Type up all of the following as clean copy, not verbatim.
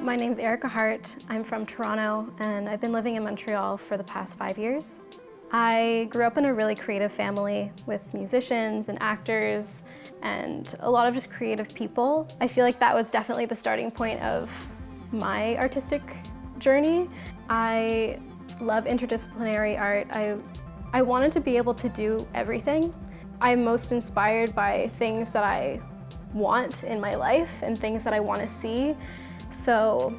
My name's Hart. I'm from Toronto and I've been living in Montreal for the past 5 years. I grew up in a really creative family with musicians and actors and a lot of just creative people. I feel like that was definitely the starting point of my artistic journey. I love interdisciplinary art. I wanted to be able to do everything. I'm most inspired by things that I want in my life and things that I want to see. So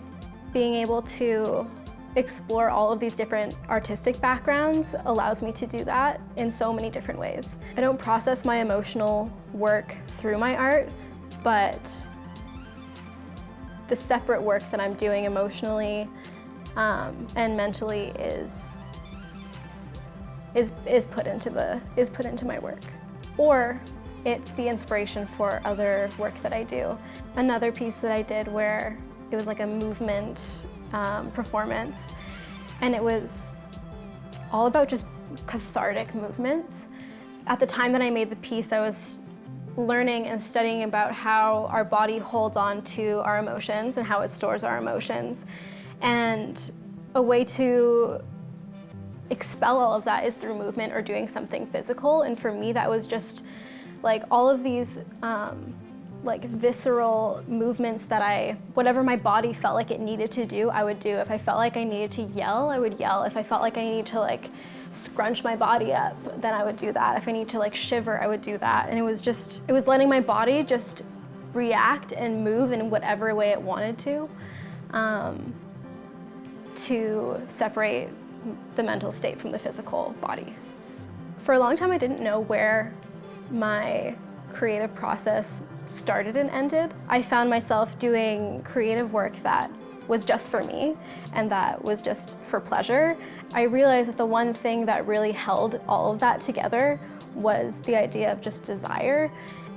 being able to explore all of these different artistic backgrounds allows me to do that in so many different ways. I don't process my emotional work through my art, but the separate work that I'm doing emotionally and mentally is put into my work. Or it's the inspiration for other work that I do. Another piece that I did where it was like a movement performance, and it was all about just cathartic movements. At the time that I made the piece, I was learning and studying about how our body holds on to our emotions and how it stores our emotions. And a way to expel all of that is through movement or doing something physical. And for me, that was just like all of these like visceral movements that whatever my body felt like it needed to do, I would do. If I felt like I needed to yell, I would yell. If I felt like I needed to like scrunch my body up, then I would do that. If I need to like shiver, I would do that. And it was letting my body just react and move in whatever way it wanted to separate the mental state from the physical body. For a long time, I didn't know where my creative process started and ended. I found myself doing creative work that was just for me and that was just for pleasure. I realized that the one thing that really held all of that together was the idea of just desire,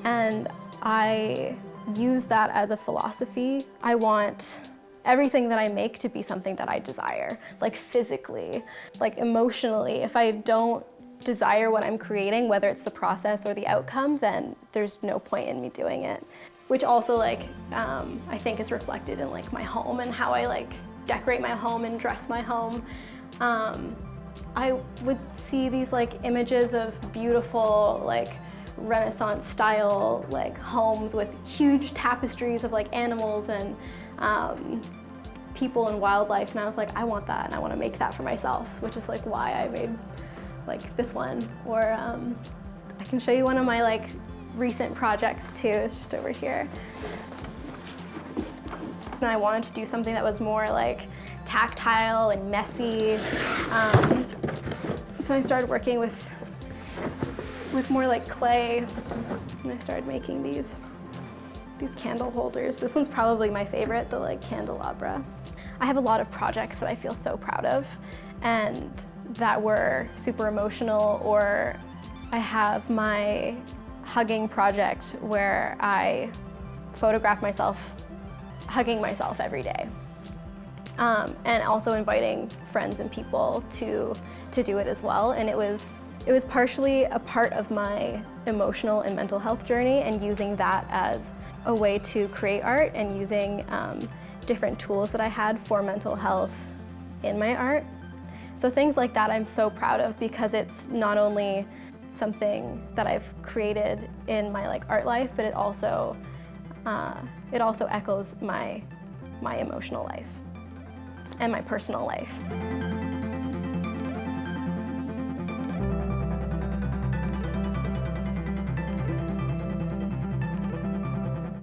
and I use that as a philosophy. I want everything that I make to be something that I desire, like physically, like emotionally. If I don't desire what I'm creating, whether it's the process or the outcome, then there's no point in me doing it. Which also like, I think is reflected in like my home and how I like decorate my home and dress my home. I would see these like images of beautiful like Renaissance style like homes with huge tapestries of like animals and people and wildlife, and I was like, I want that and I want to make that for myself, which is like why I made like this one. Or I can show you one of my like recent projects too. It's just over here. And I wanted to do something that was more like tactile and messy. So I started working with more like clay, and I started making these candle holders. This one's probably my favorite, the like candelabra. I have a lot of projects that I feel so proud of and that were super emotional, or I have my hugging project where I photograph myself hugging myself every day. And also inviting friends and people to do it as well. And it was partially a part of my emotional and mental health journey, and using that as a way to create art and using different tools that I had for mental health in my art. So things like that I'm so proud of, because it's not only something that I've created in my like art life, but it also echoes my emotional life and my personal life.